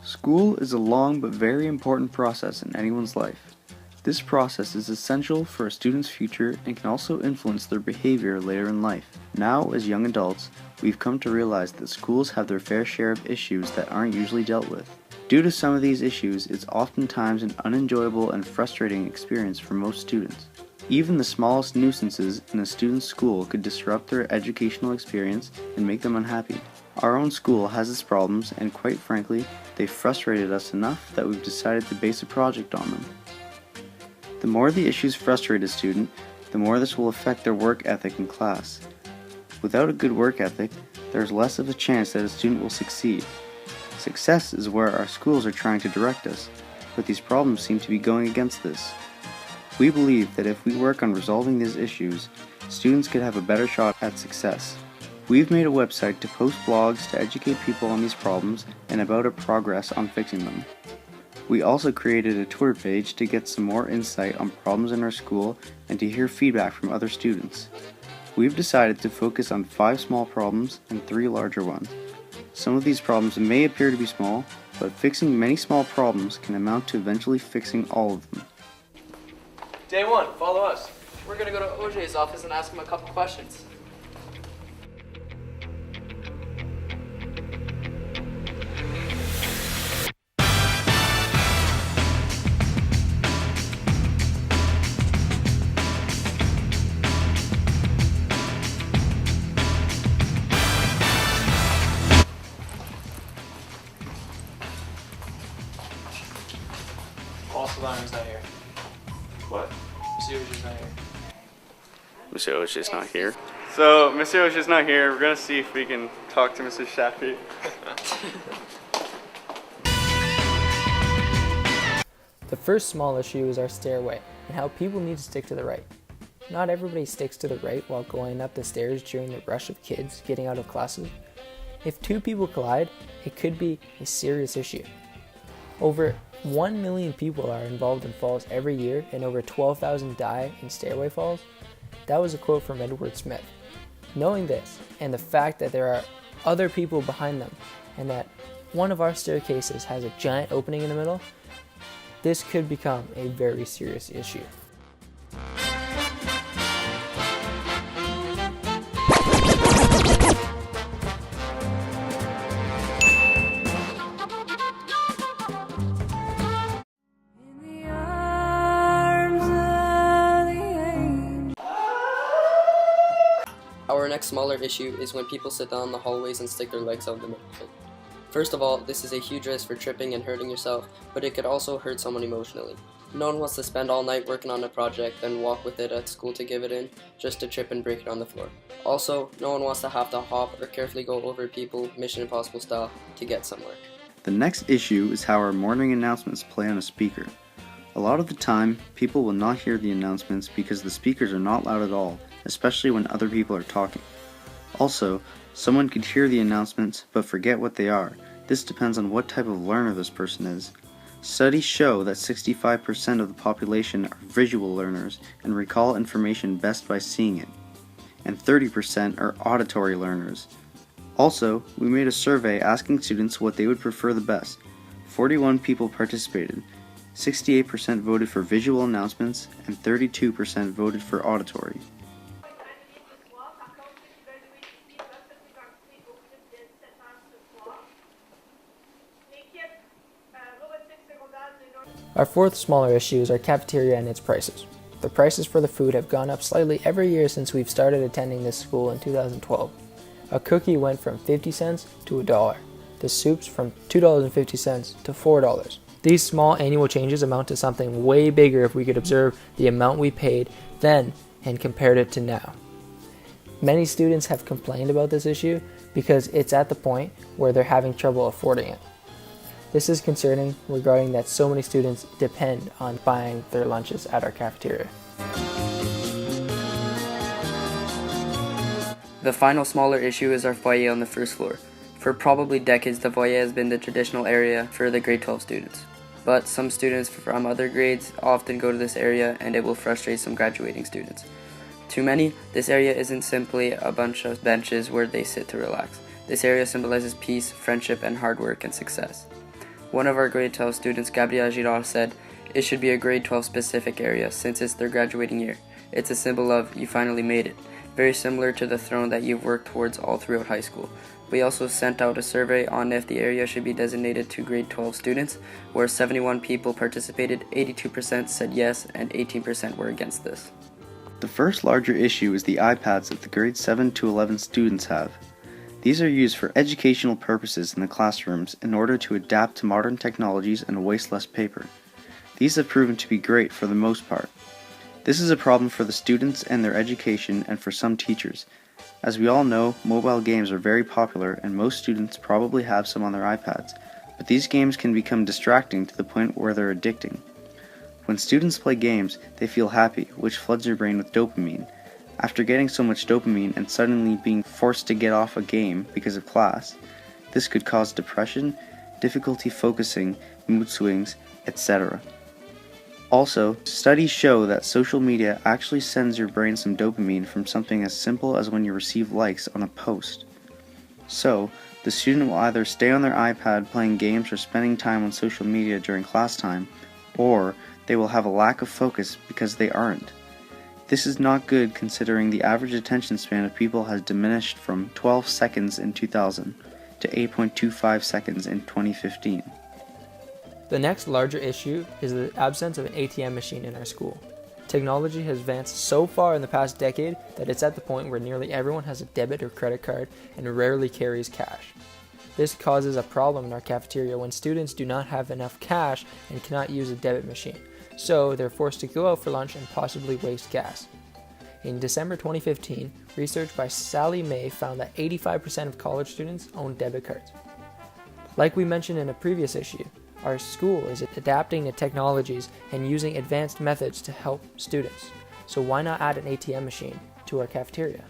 School is a long but very important process in anyone's life. This process is essential for a student's future and can also influence their behavior later in life. Now, as young adults, we've come to realize that schools have their fair share of issues that aren't usually dealt with. Due to some of these issues, it's oftentimes an unenjoyable and frustrating experience for most students. Even the smallest nuisances in a student's school could disrupt their educational experience and make them unhappy. Our own school has its problems, and quite frankly, they've frustrated us enough that we've decided to base a project on them. The more the issues frustrate a student, the more this will affect their work ethic in class. Without a good work ethic, there's less of a chance that a student will succeed. Success is where our schools are trying to direct us, but these problems seem to be going against this. We believe that if we work on resolving these issues, students could have a better shot at success. We've made a website to post blogs to educate people on these problems and about our progress on fixing them. We also created a Twitter page to get some more insight on problems in our school and to hear feedback from other students. We've decided to focus on 5 small problems and 3 larger ones. Some of these problems may appear to be small, but fixing many small problems can amount to eventually fixing all of them. Day 1, follow us. We're going to go to OJ's office and ask him a couple questions. Also, Lionel's not here. What? Monsieur is not here. Monsieur is just not here. So, Monsieur is just not here. We're going to see if we can talk to Mrs. Shafi. The first small issue is our stairway and how people need to stick to the right. Not everybody sticks to the right while going up the stairs during the rush of kids getting out of classes. If 2 people collide, it could be a serious issue. Over 1 million people are involved in falls every year and over 12,000 die in stairway falls. That was a quote from Edward Smith. Knowing this and the fact that there are other people behind them and that one of our staircases has a giant opening in the middle, this could become a very serious issue. Our next smaller issue is when people sit down in the hallways and stick their legs out the middle of it. First of all, this is a huge risk for tripping and hurting yourself, but it could also hurt someone emotionally. No one wants to spend all night working on a project, then walk with it at school to give it in, just to trip and break it on the floor. Also, no one wants to have to hop or carefully go over people, Mission Impossible style, to get somewhere. The next issue is how our morning announcements play on a speaker. A lot of the time, people will not hear the announcements because the speakers are not loud at all, especially when other people are talking. Also, someone could hear the announcements but forget what they are. This depends on what type of learner this person is. Studies show that 65% of the population are visual learners and recall information best by seeing it, and 30% are auditory learners. Also, we made a survey asking students what they would prefer the best. 41 people participated. 68% voted for visual announcements and 32% voted for auditory. Our fourth smaller issue is our cafeteria and its prices. The prices for the food have gone up slightly every year since we've started attending this school in 2012. A cookie went from 50 cents to $1. The soups from $2.50 to $4. These small annual changes amount to something way bigger if we could observe the amount we paid then and compared it to now. Many students have complained about this issue because it's at the point where they're having trouble affording it. This is concerning regarding that so many students depend on buying their lunches at our cafeteria. The final smaller issue is our foyer on the first floor. For probably decades, the foyer has been the traditional area for the grade 12 students. But some students from other grades often go to this area and it will frustrate some graduating students. To many, this area isn't simply a bunch of benches where they sit to relax. This area symbolizes peace, friendship, and hard work and success. One of our grade 12 students, Gabriel Girard, said, "It should be a grade 12 specific area since it's their graduating year. It's a symbol of you finally made it, very similar to the throne that you've worked towards all throughout high school." We also sent out a survey on if the area should be designated to grade 12 students, where 71 people participated, 82% said yes, and 18% were against this. The first larger issue is the iPads that the grade 7 to 11 students have. These are used for educational purposes in the classrooms in order to adapt to modern technologies and waste less paper. These have proven to be great for the most part. This is a problem for the students and their education and for some teachers. As we all know, mobile games are very popular and most students probably have some on their iPads, but these games can become distracting to the point where they're addicting. When students play games, they feel happy, which floods your brain with dopamine. After getting so much dopamine and suddenly being forced to get off a game because of class, this could cause depression, difficulty focusing, mood swings, etc. Also, studies show that social media actually sends your brain some dopamine from something as simple as when you receive likes on a post. So, the student will either stay on their iPad playing games or spending time on social media during class time, or they will have a lack of focus because they aren't. This is not good considering the average attention span of people has diminished from 12 seconds in 2000 to 8.25 seconds in 2015. The next larger issue is the absence of an ATM machine in our school. Technology has advanced so far in the past decade that it's at the point where nearly everyone has a debit or credit card and rarely carries cash. This causes a problem in our cafeteria when students do not have enough cash and cannot use a debit machine, so they're forced to go out for lunch and possibly waste gas. In December 2015, research by Sally May found that 85% of college students own debit cards. Like we mentioned in a previous issue, our school is adapting to technologies and using advanced methods to help students. So why not add an ATM machine to our cafeteria?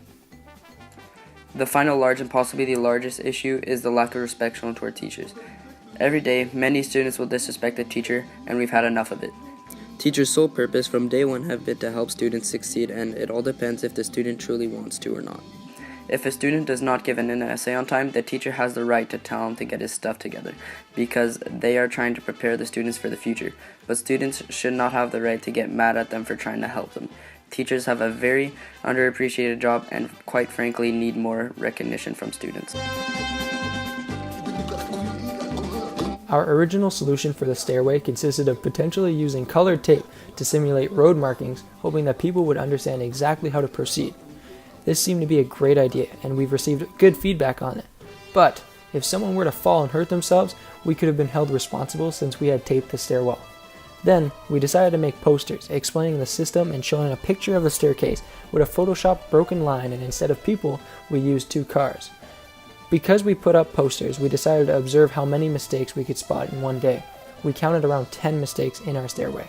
The final large and possibly the largest issue is the lack of respect shown to our teachers. Every day, many students will disrespect the teacher, and we've had enough of it. Teachers' sole purpose from day one have been to help students succeed, and it all depends if the student truly wants to or not. If a student does not give an essay on time, the teacher has the right to tell him to get his stuff together, because they are trying to prepare the students for the future. But students should not have the right to get mad at them for trying to help them. Teachers have a very underappreciated job and, quite frankly, need more recognition from students. Our original solution for the stairway consisted of potentially using colored tape to simulate road markings, hoping that people would understand exactly how to proceed. This seemed to be a great idea, and we've received good feedback on it. But if someone were to fall and hurt themselves, we could have been held responsible since we had taped the stairwell. Then, we decided to make posters explaining the system and showing a picture of the staircase with a photoshopped broken line, and instead of people, we used 2 cars. Because we put up posters, we decided to observe how many mistakes we could spot in one day. We counted around 10 mistakes in our stairway.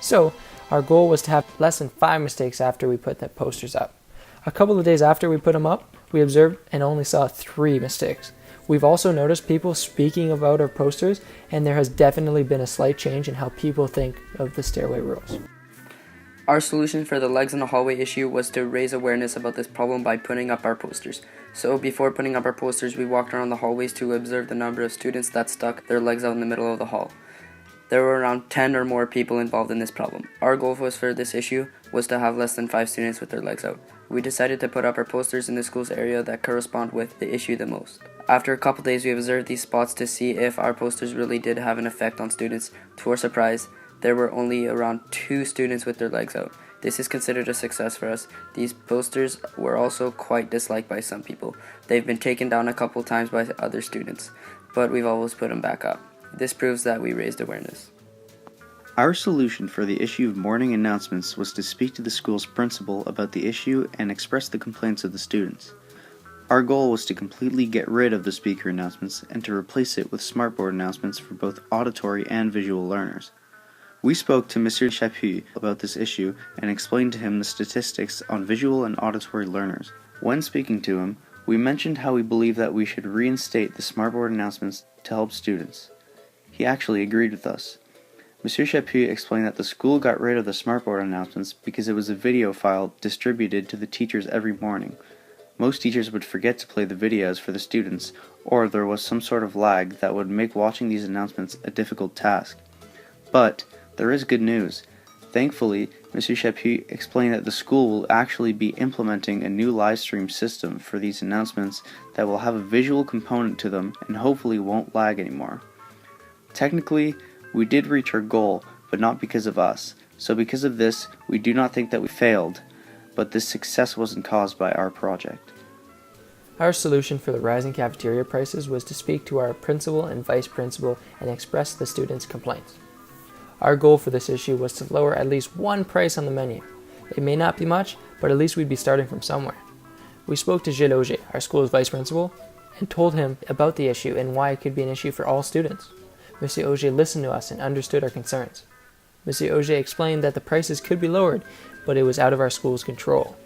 So, our goal was to have less than 5 mistakes after we put the posters up. A couple of days after we put them up, we observed and only saw 3 mistakes. We've also noticed people speaking about our posters, and there has definitely been a slight change in how people think of the stairway rules. Our solution for the legs in the hallway issue was to raise awareness about this problem by putting up our posters. So before putting up our posters, we walked around the hallways to observe the number of students that stuck their legs out in the middle of the hall. There were around 10 or more people involved in this problem. Our goal for this issue was to have less than 5 students with their legs out. We decided to put up our posters in the school's area that correspond with the issue the most. After a couple days, we observed these spots to see if our posters really did have an effect on students. To our surprise, there were only around 2 students with their legs out. This is considered a success for us. These posters were also quite disliked by some people. They've been taken down a couple times by other students, but we've always put them back up. This proves that we raised awareness. Our solution for the issue of morning announcements was to speak to the school's principal about the issue and express the complaints of the students. Our goal was to completely get rid of the speaker announcements and to replace it with smartboard announcements for both auditory and visual learners. We spoke to Mr. Chapuis about this issue and explained to him the statistics on visual and auditory learners. When speaking to him, we mentioned how we believe that we should reinstate the smartboard announcements to help students. He actually agreed with us. Monsieur Chapuis explained that the school got rid of the smartboard announcements because it was a video file distributed to the teachers every morning. Most teachers would forget to play the videos for the students, or there was some sort of lag that would make watching these announcements a difficult task. But there is good news. Thankfully, Monsieur Chapuis explained that the school will actually be implementing a new live stream system for these announcements that will have a visual component to them and hopefully won't lag anymore. Technically, we did reach our goal, but not because of us. So because of this, we do not think that we failed, but this success wasn't caused by our project. Our solution for the rising cafeteria prices was to speak to our principal and vice principal and express the students' complaints. Our goal for this issue was to lower at least one price on the menu. It may not be much, but at least we'd be starting from somewhere. We spoke to Gilles Auger, our school's vice principal, and told him about the issue and why it could be an issue for all students. Monsieur Auger listened to us and understood our concerns. Monsieur Auger explained that the prices could be lowered, but it was out of our school's control.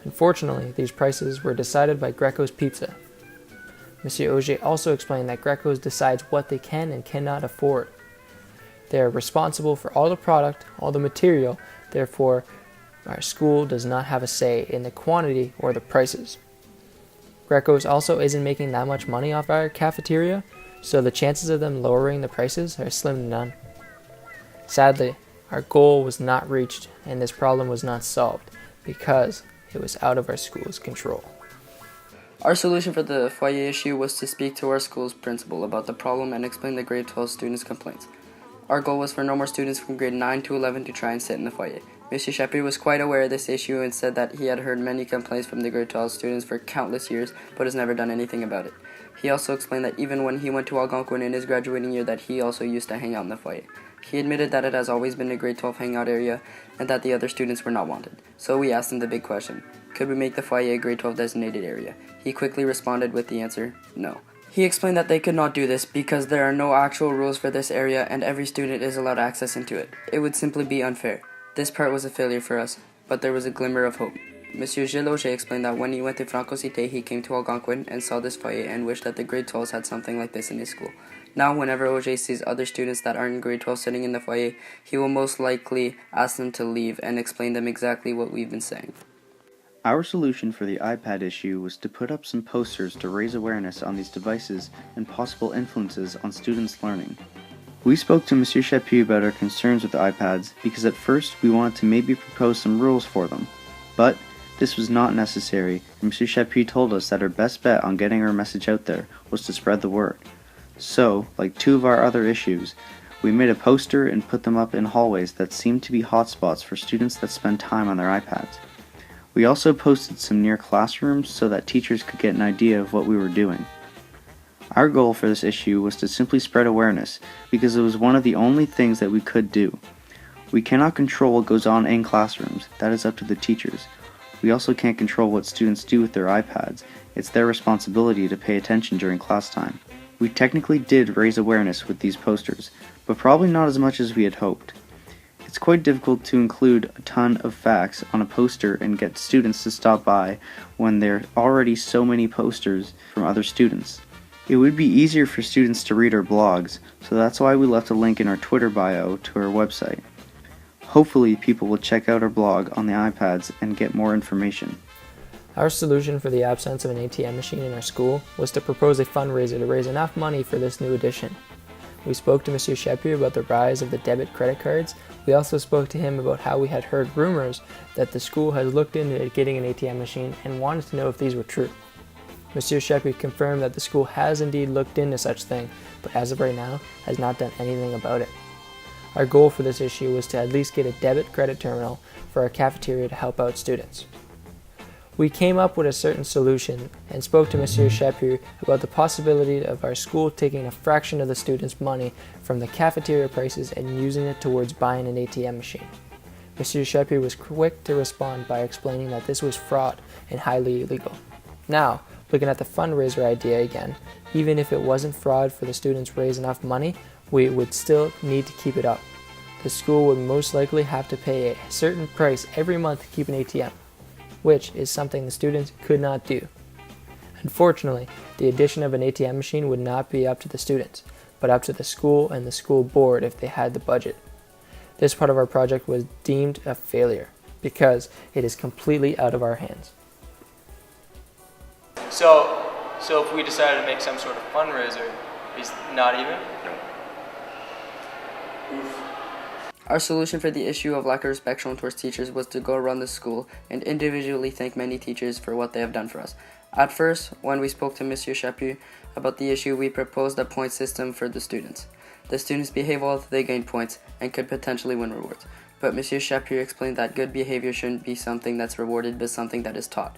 Unfortunately, these prices were decided by Greco's Pizza. Monsieur Auger also explained that Greco's decides what they can and cannot afford. They are responsible for all the product, all the material, therefore our school does not have a say in the quantity or the prices. Greco's also isn't making that much money off our cafeteria, so the chances of them lowering the prices are slim to none. Sadly, our goal was not reached and this problem was not solved because it was out of our school's control. Our solution for the foyer issue was to speak to our school's principal about the problem and explain the grade 12 students' complaints. Our goal was for no more students from grade 9 to 11 to try and sit in the foyer. Monsieur Chapuis was quite aware of this issue and said that he had heard many complaints from the grade 12 students for countless years, but has never done anything about it. He also explained that even when he went to Algonquin in his graduating year that he also used to hang out in the foyer. He admitted that it has always been a grade 12 hangout area and that the other students were not wanted. So we asked him the big question, could we make the foyer a grade 12 designated area? He quickly responded with the answer, no. He explained that they could not do this because there are no actual rules for this area and every student is allowed access into it. It would simply be unfair. This part was a failure for us, but there was a glimmer of hope. Monsieur Gilles Auger explained that when he went to Francocité, he came to Algonquin and saw this foyer and wished that the grade 12s had something like this in his school. Now, whenever Auger sees other students that aren't in grade 12 sitting in the foyer, he will most likely ask them to leave and explain them exactly what we've been saying. Our solution for the iPad issue was to put up some posters to raise awareness on these devices and possible influences on students' learning. We spoke to Monsieur Chapuis about our concerns with the iPads because at first we wanted to maybe propose some rules for them, but this was not necessary, and Monsieur Chapuis told us that our best bet on getting our message out there was to spread the word. So, like two of our other issues, we made a poster and put them up in hallways that seemed to be hotspots for students that spend time on their iPads. We also posted some near classrooms so that teachers could get an idea of what we were doing. Our goal for this issue was to simply spread awareness because it was one of the only things that we could do. We cannot control what goes on in classrooms, that is up to the teachers. We also can't control what students do with their iPads, it's their responsibility to pay attention during class time. We technically did raise awareness with these posters, but probably not as much as we had hoped. It's quite difficult to include a ton of facts on a poster and get students to stop by when there are already so many posters from other students. It would be easier for students to read our blogs, so that's why we left a link in our Twitter bio to our website. Hopefully people will check out our blog on the iPads and get more information. Our solution for the absence of an ATM machine in our school was to propose a fundraiser to raise enough money for this new addition. We spoke to Monsieur Chapuis about the rise of the debit credit cards. We also spoke to him about how we had heard rumors that the school has looked into getting an ATM machine and wanted to know if these were true. Monsieur Chapuis confirmed that the school has indeed looked into such thing, but as of right now has not done anything about it. Our goal for this issue was to at least get a debit credit terminal for our cafeteria to help out students. We came up with a certain solution and spoke to Monsieur Chapuis about the possibility of our school taking a fraction of the students' money from the cafeteria prices and using it towards buying an ATM machine. Monsieur Chapuis was quick to respond by explaining that this was fraud and highly illegal. Now, looking at the fundraiser idea again, even if it wasn't fraud for the students to raise enough money, we would still need to keep it up. The school would most likely have to pay a certain price every month to keep an ATM, which is something the students could not do. Unfortunately, the addition of an ATM machine would not be up to the students, but up to the school and the school board if they had the budget. This part of our project was deemed a failure because it is completely out of our hands. So if we decided to make some sort of fundraiser, is not even? Our solution for the issue of lack of respect shown towards teachers was to go around the school and individually thank many teachers for what they have done for us. At first, when we spoke to Monsieur Chaput about the issue, we proposed a point system for the students. The students behave well, they gain points, and could potentially win rewards. But Monsieur Chaput explained that good behavior shouldn't be something that's rewarded, but something that is taught.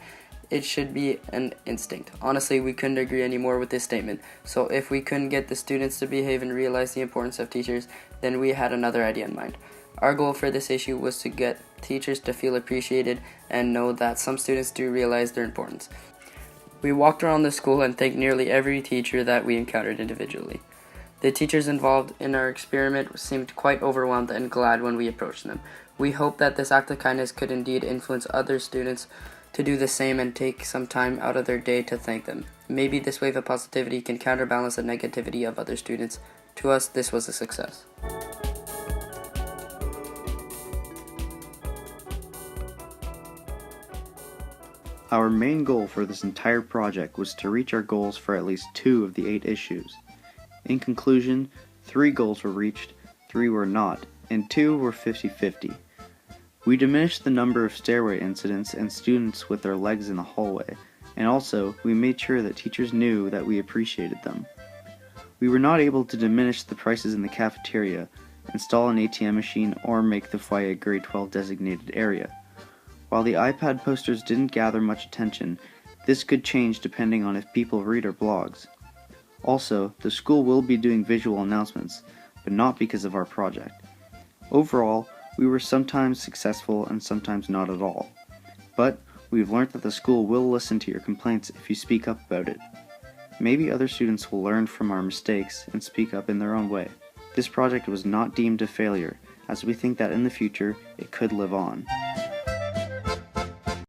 It should be an instinct. Honestly, we couldn't agree any more with this statement. So if we couldn't get the students to behave and realize the importance of teachers, then we had another idea in mind. Our goal for this issue was to get teachers to feel appreciated and know that some students do realize their importance. We walked around the school and thanked nearly every teacher that we encountered individually. The teachers involved in our experiment seemed quite overwhelmed and glad when we approached them. We hope that this act of kindness could indeed influence other students to do the same and take some time out of their day to thank them. Maybe this wave of positivity can counterbalance the negativity of other students. To us, this was a success. Our main goal for this entire project was to reach our goals for at least 2 of the 8 issues. In conclusion, 3 goals were reached, 3 were not, and 2 were 50-50. We diminished the number of stairway incidents and students with their legs in the hallway, and also we made sure that teachers knew that we appreciated them. We were not able to diminish the prices in the cafeteria, install an ATM machine, or make the foyer a grade 12 designated area. While the iPad posters didn't gather much attention, this could change depending on if people read our blogs. Also, the school will be doing visual announcements, but not because of our project. Overall, we were sometimes successful and sometimes not at all. But we've learned that the school will listen to your complaints if you speak up about it. Maybe other students will learn from our mistakes and speak up in their own way. This project was not deemed a failure, as we think that in the future it could live on.